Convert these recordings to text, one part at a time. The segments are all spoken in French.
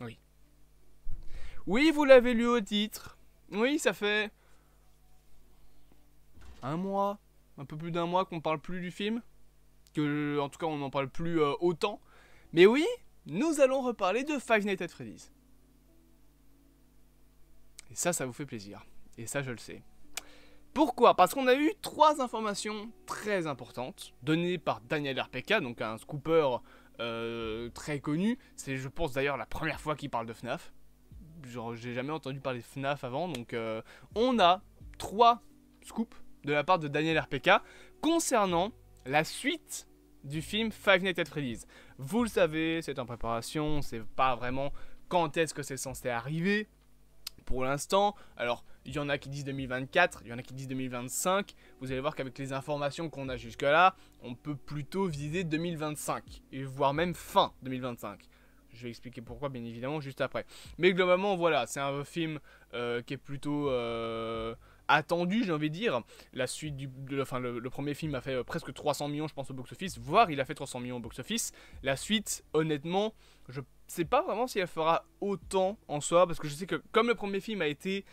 Oui. Oui, vous l'avez lu au titre. Oui, ça fait un mois, un peu plus d'un mois qu'on parle plus du film. Que, en tout cas, on n'en parle plus autant. Mais oui, nous allons reparler de Five Nights at Freddy's. Et ça vous fait plaisir. Et ça, je le sais. Pourquoi? Parce qu'on a eu 3 informations très importantes données par Daniel RPK, donc un scooper très connu. C'est, je pense d'ailleurs, la première fois qu'il parle de FNAF. Genre, j'ai jamais entendu parler de FNAF avant, donc on a 3 scoops de la part de Daniel RPK concernant la suite du film Five Nights at Freddy's. Vous le savez, c'est en préparation, on sait pas vraiment quand est-ce que c'est censé arriver pour l'instant. Alors, il y en a qui disent 2024, il y en a qui disent 2025. Vous allez voir qu'avec les informations qu'on a jusque-là, on peut plutôt viser 2025, et voire même fin 2025. Je vais expliquer pourquoi, bien évidemment, juste après. Mais globalement, voilà, c'est un film qui est plutôt attendu, j'ai envie de dire. La suite le premier film a fait presque 300 millions, je pense, au box-office, voire il a fait 300 millions au box-office. La suite, honnêtement, je sais pas vraiment si elle fera autant en soi, parce que je sais que comme le premier film a été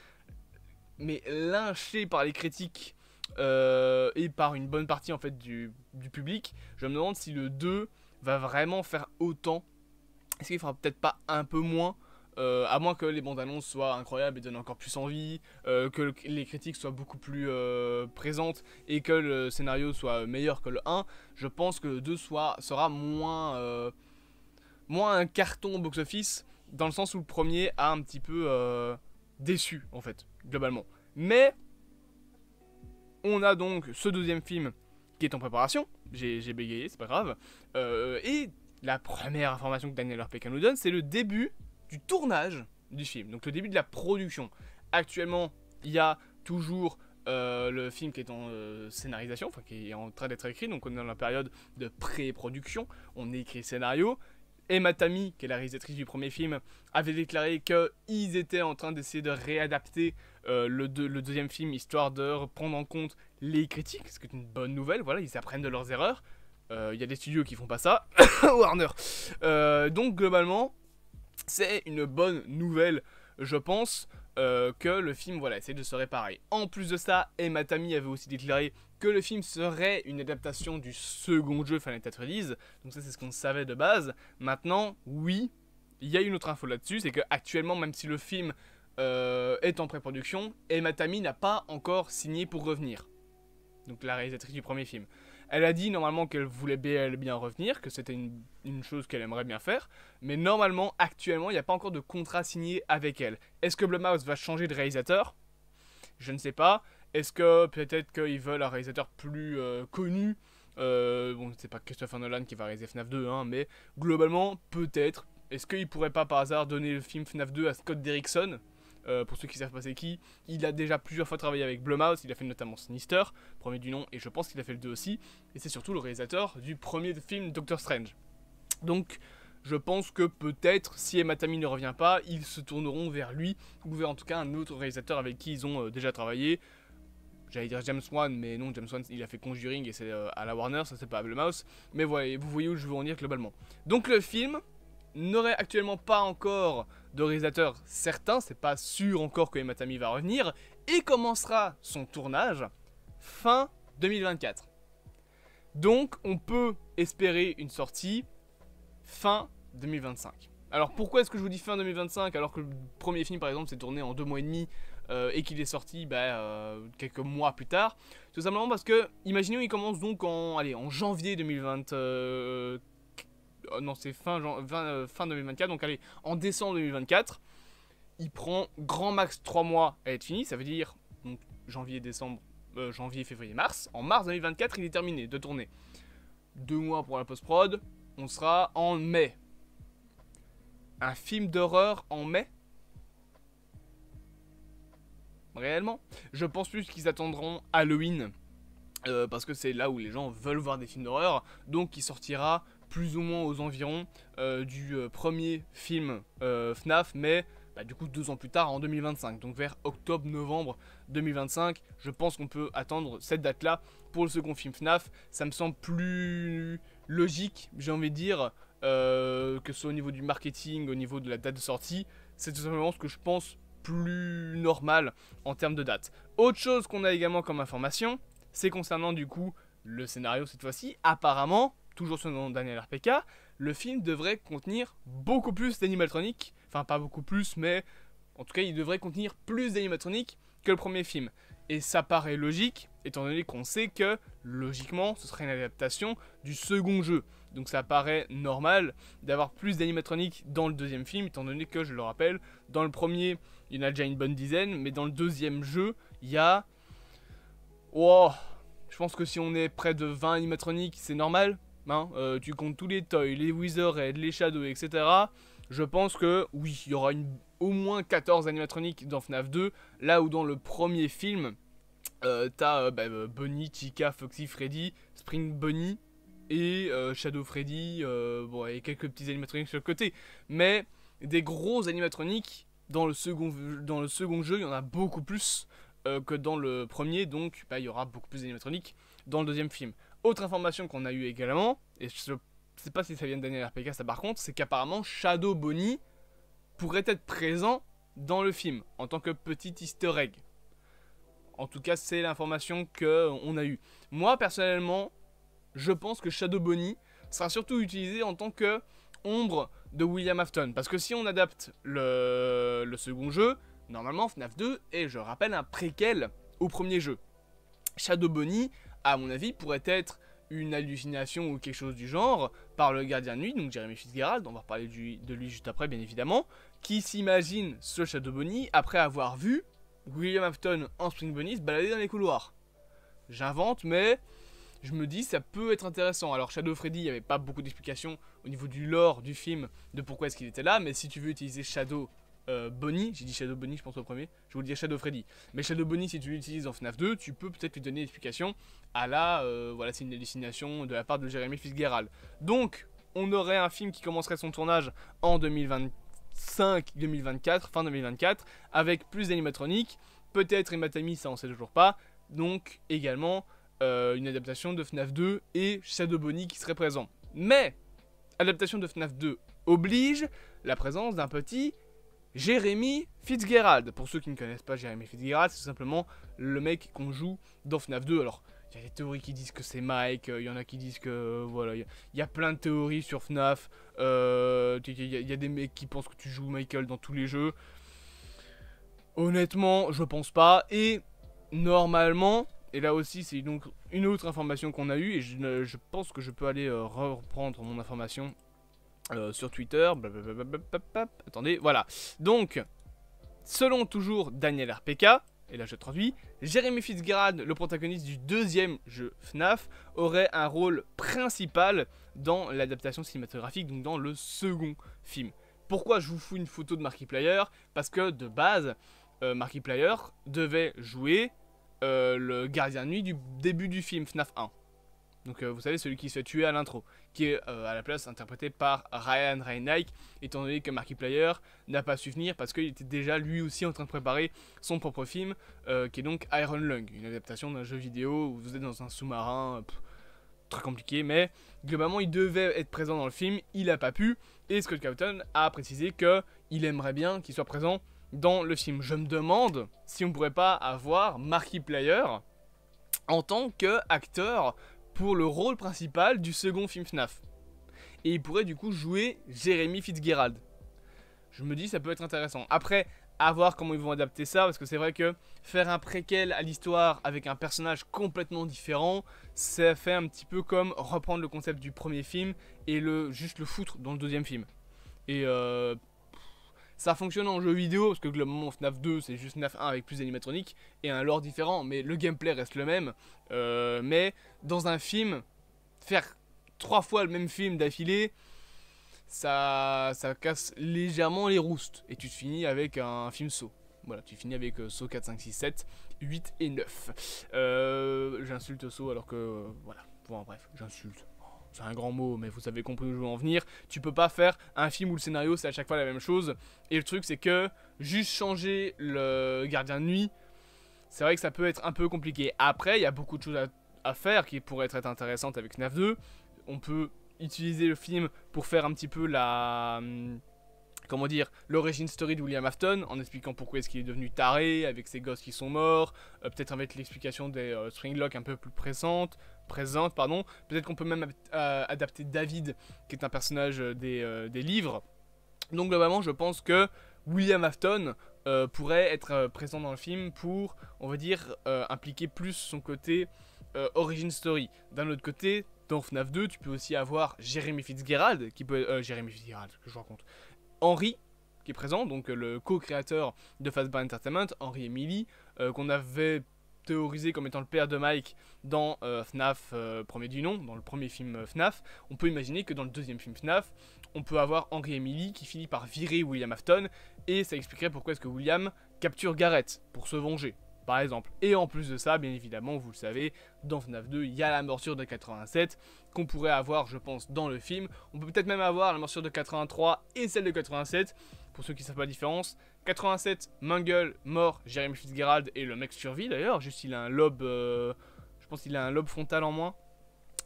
lynché par les critiques et par une bonne partie en fait du public, je me demande si le 2 va vraiment faire autant. Est-ce qu'il fera peut-être pas un peu moins, à moins que les bandes annonces soient incroyables et donnent encore plus envie, que les critiques soient beaucoup plus présentes et que le scénario soit meilleur que le 1. Je pense que le 2 sera moins un carton au box-office, dans le sens où le premier a un petit peu déçu, en fait, globalement. Mais on a donc ce deuxième film qui est en préparation. J'ai bégayé, c'est pas grave. Et la première information que Daniel RPK nous donne, c'est le début du tournage du film. Donc le début de la production. Actuellement, il y a toujours le film qui est en scénarisation, enfin qui est en train d'être écrit. Donc on est dans la période de pré-production. On écrit le scénario. Emma Tammy, qui est la réalisatrice du premier film, avait déclaré qu'ils étaient en train d'essayer de réadapter le deuxième film, histoire de prendre en compte les critiques, ce qui est une bonne nouvelle. Voilà, ils apprennent de leurs erreurs. Il y a des studios qui font pas ça. Warner. Donc globalement, c'est une bonne nouvelle, je pense, que le film voilà, essaie de se réparer. En plus de ça, Emma Tammy avait aussi déclaré que le film serait une adaptation du second jeu Final Fantasy Freddy's. Donc ça, c'est ce qu'on savait de base. Maintenant, oui, il y a une autre info là-dessus, c'est qu'actuellement, même si le film est en pré-production, Emma Tammy n'a pas encore signé pour revenir. Donc la réalisatrice du premier film. Elle a dit normalement qu'elle voulait bien revenir, que c'était une chose qu'elle aimerait bien faire, mais normalement, actuellement, il n'y a pas encore de contrat signé avec elle. Est-ce que Blumhouse va changer de réalisateur? Je ne sais pas. Est-ce que peut-être qu'ils veulent un réalisateur plus connu? Bon, c'est pas Christopher Nolan qui va réaliser FNAF 2, hein, mais globalement, peut-être. Est-ce qu'il pourrait pas par hasard donner le film FNAF 2 à Scott Derrickson? Pour ceux qui savent pas c'est qui, il a déjà plusieurs fois travaillé avec Blumhouse, il a fait notamment Sinister, premier du nom, et je pense qu'il a fait le 2 aussi, et c'est surtout le réalisateur du premier film Doctor Strange. Donc, je pense que peut-être, si Emma Tammy ne revient pas, ils se tourneront vers lui, ou vers en tout cas un autre réalisateur avec qui ils ont déjà travaillé. J'allais dire James Wan, mais non, James Wan il a fait Conjuring et c'est à la Warner, ça c'est pas à Blumhouse, mais voilà, vous voyez où je veux en dire globalement. Donc le film n'aurait actuellement pas encore de réalisateur certain, c'est pas sûr encore que Emma Tammy va revenir, et commencera son tournage fin 2024. Donc on peut espérer une sortie fin 2025. Alors pourquoi est-ce que je vous dis fin 2025 alors que le premier film par exemple s'est tourné en 2 mois et demi et qu'il est sorti quelques mois plus tard? Tout simplement parce que, imaginons il commence donc en janvier 2020... non, c'est fin 2024, donc allez, en décembre 2024, il prend grand max 3 mois à être fini, ça veut dire donc, janvier, février, mars. En mars 2024, il est terminé de tourner. 2 mois pour la post-prod, on sera en mai. Un film d'horreur en mai? Réellement? Je pense plus qu'ils attendront Halloween, parce que c'est là où les gens veulent voir des films d'horreur, donc il sortira plus ou moins aux environs du premier film FNAF, mais du coup 2 ans plus tard en 2025, donc vers octobre-novembre 2025, je pense qu'on peut attendre cette date-là pour le second film FNAF. Ça me semble plus logique, j'ai envie de dire, que ce soit au niveau du marketing, au niveau de la date de sortie, c'est tout simplement ce que je pense plus normal en termes de date. Autre chose qu'on a également comme information, c'est concernant du coup le scénario cette fois-ci. Apparemment, toujours selon Daniel RPK, le film devrait contenir beaucoup plus d'animatroniques, enfin pas beaucoup plus, mais en tout cas il devrait contenir plus d'animatroniques que le premier film. Et ça paraît logique, étant donné qu'on sait que, logiquement, ce serait une adaptation du second jeu. Donc ça paraît normal d'avoir plus d'animatroniques dans le deuxième film, étant donné que, je le rappelle, dans le premier, il y en a déjà une bonne dizaine, mais dans le deuxième jeu, il y a... Oh, je pense que si on est près de 20 animatroniques, c'est normal. Hein, tu comptes tous les toys, les Witherhead, les Shadows, etc. Je pense que, oui, il y aura au moins 14 animatroniques dans FNAF 2, là où dans le premier film, t'as Bunny, Chica, Foxy, Freddy, Spring Bunny et Shadow Freddy, bon, et quelques petits animatroniques sur le côté. Mais des gros animatroniques, dans le second jeu, il y en a beaucoup plus que dans le premier, donc il y aura beaucoup plus d'animatroniques dans le deuxième film. Autre information qu'on a eu également, et je sais pas si ça vient de Daniel RPK ça par contre, c'est qu'apparemment Shadow Bunny pourrait être présent dans le film en tant que petit easter egg. En tout cas, c'est l'information qu'on a eue. Moi, personnellement, je pense que Shadow Bunny sera surtout utilisé en tant que ombre de William Afton. Parce que si on adapte le second jeu, normalement FNAF 2 est, je rappelle, un préquel au premier jeu. Shadow Bunny, à mon avis, pourrait être une hallucination ou quelque chose du genre par le gardien de nuit, donc Jeremy Fitzgerald, on va reparler de lui juste après bien évidemment, qui s'imagine ce Shadow Bunny après avoir vu William Afton en Spring Bunny se balader dans les couloirs. J'invente, mais je me dis ça peut être intéressant. Alors Shadow Freddy, il n'y avait pas beaucoup d'explications au niveau du lore du film de pourquoi est-ce qu'il était là, mais si tu veux utiliser Shadow Bunny, j'ai dit Shadow Bunny je pense au premier, je voulais dire Shadow Freddy, mais Shadow Bunny si tu l'utilises dans FNAF 2, tu peux peut-être lui donner une explication à la, voilà c'est une hallucination de la part de Jeremy Fitzgerald. Donc on aurait un film qui commencerait son tournage en 2025-2024, fin 2024, avec plus d'animatroniques, peut-être Imatami, ça on sait toujours pas, donc également une adaptation de FNAF 2 et Shadow Bunny qui serait présent. Mais, adaptation de FNAF 2 oblige la présence d'un petit Jeremy Fitzgerald. Pour ceux qui ne connaissent pas Jeremy Fitzgerald, c'est tout simplement le mec qu'on joue dans FNAF 2. Alors, il y a des théories qui disent que c'est Mike, il y en a qui disent que... voilà, il y a plein de théories sur FNAF. Il y a des mecs qui pensent que tu joues Michael dans tous les jeux. Honnêtement, je pense pas. Et, normalement... Et là aussi, c'est donc une autre information qu'on a eue, et je pense que je peux aller reprendre mon information sur Twitter. Attendez, voilà. Donc, selon toujours Daniel RPK, et là je traduis, Jeremy Fitzgerald, le protagoniste du deuxième jeu FNAF, aurait un rôle principal dans l'adaptation cinématographique, donc dans le second film. Pourquoi je vous fous une photo de Markiplier? Parce que de base, Markiplier devait jouer... le gardien de nuit du début du film FNAF 1. Donc vous savez, celui qui se fait tuer à l'intro, qui est à la place interprété par Ryan Reynolds, étant donné que Markiplier n'a pas su venir parce qu'il était déjà lui aussi en train de préparer son propre film, qui est donc Iron Lung, une adaptation d'un jeu vidéo où vous êtes dans un sous-marin, très compliqué, mais globalement il devait être présent dans le film, il n'a pas pu, et Scott Cawthon a précisé qu'il aimerait bien qu'il soit présent dans le film. Je me demande si on pourrait pas avoir Markiplier en tant qu'acteur pour le rôle principal du second film FNAF. Et il pourrait du coup jouer Jeremy Fitzgerald. Je me dis ça peut être intéressant. Après, à voir comment ils vont adapter ça, parce que c'est vrai que faire un préquel à l'histoire avec un personnage complètement différent, ça fait un petit peu comme reprendre le concept du premier film et juste le foutre dans le deuxième film. Et ça fonctionne en jeu vidéo, parce que globalement FNAF 2 c'est juste FNAF 1 avec plus d'animatronique et un lore différent, mais le gameplay reste le même. Mais dans un film, faire 3 fois le même film d'affilée, ça casse légèrement les roustes. Et tu te finis avec un film Saw. Voilà, tu finis avec Saw 4, 5, 6, 7, 8 et 9. J'insulte Saw alors que... voilà, bon bref, j'insulte. C'est un grand mot, mais vous avez compris où je veux en venir. Tu peux pas faire un film où le scénario c'est à chaque fois la même chose. Et le truc c'est que juste changer le gardien de nuit, c'est vrai que ça peut être un peu compliqué. Après, il y a beaucoup de choses à faire qui pourraient être intéressantes avec FNAF 2. On peut utilisé le film pour faire un petit peu la... comment dire, l'origin story de William Afton, en expliquant pourquoi est-ce qu'il est devenu taré, avec ses gosses qui sont morts, peut-être avec l'explication des Stringlock un peu plus présente, pardon. Peut-être qu'on peut même adapter David, qui est un personnage des livres. Donc globalement, je pense que William Afton pourrait être présent dans le film pour, on va dire, impliquer plus son côté origin story. D'un autre côté, dans FNAF 2, tu peux aussi avoir Jeremy Fitzgerald, qui peut... Jeremy Fitzgerald, que je raconte. Henry, qui est présent, donc le co-créateur de Fazbear Entertainment, Henry Emily, qu'on avait théorisé comme étant le père de Mike dans FNAF premier du nom, dans le premier film FNAF. On peut imaginer que dans le deuxième film FNAF, on peut avoir Henry Emily qui finit par virer William Afton, et ça expliquerait pourquoi est-ce que William capture Garrett pour se venger, par exemple. Et en plus de ça, bien évidemment, vous le savez, dans FNAF 2, il y a la morsure de 87 qu'on pourrait avoir, je pense, dans le film. On peut peut-être même avoir la morsure de 83 et celle de 87, pour ceux qui ne savent pas la différence. 87, Mangle, mort, Jeremy Fitzgerald, et le mec survit d'ailleurs, juste il a un lobe, je pense qu'il a un lobe frontal en moins,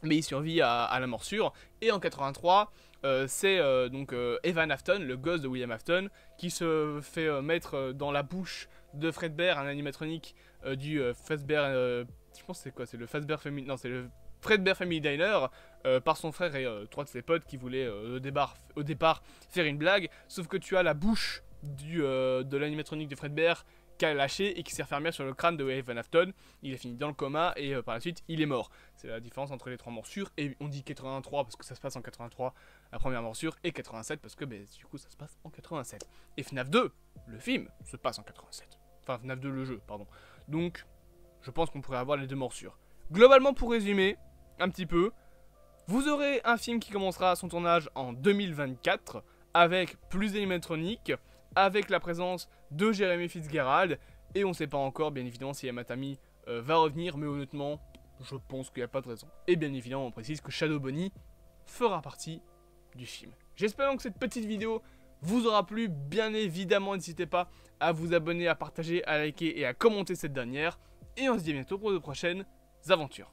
mais il survit à la morsure. Et en 83, c'est donc Evan Afton, le gosse de William Afton, qui se fait mettre dans la bouche de Fredbear, un animatronique du Fazbear, je pense que c'est quoi, c'est le Fazbear Family, non c'est le Fredbear Family Diner, par son frère et 3 de ses potes qui voulaient au départ faire une blague, sauf que tu as la bouche de l'animatronique de Fredbear qui a lâché et qui s'est refermé sur le crâne de Evan Afton. Il a fini dans le coma et par la suite il est mort. C'est la différence entre les 3 morsures, et on dit 83 parce que ça se passe en 83 la première morsure, et 87 parce que du coup ça se passe en 87. Et FNAF 2, le film, se passe en 87. Enfin FNAF 2 le jeu, pardon. Donc je pense qu'on pourrait avoir les 2 morsures. Globalement, pour résumer un petit peu, vous aurez un film qui commencera son tournage en 2024 avec plus d'animatroniques, avec la présence de Jeremy Fitzgerald, et on ne sait pas encore bien évidemment si Yamatami va revenir, mais honnêtement je pense qu'il n'y a pas de raison. Et bien évidemment on précise que Shadow Bonnie fera partie du film. J'espère donc que cette petite vidéo vous aura plu. Bien évidemment n'hésitez pas à vous abonner, à partager, à liker et à commenter cette dernière, et on se dit à bientôt pour de prochaines aventures.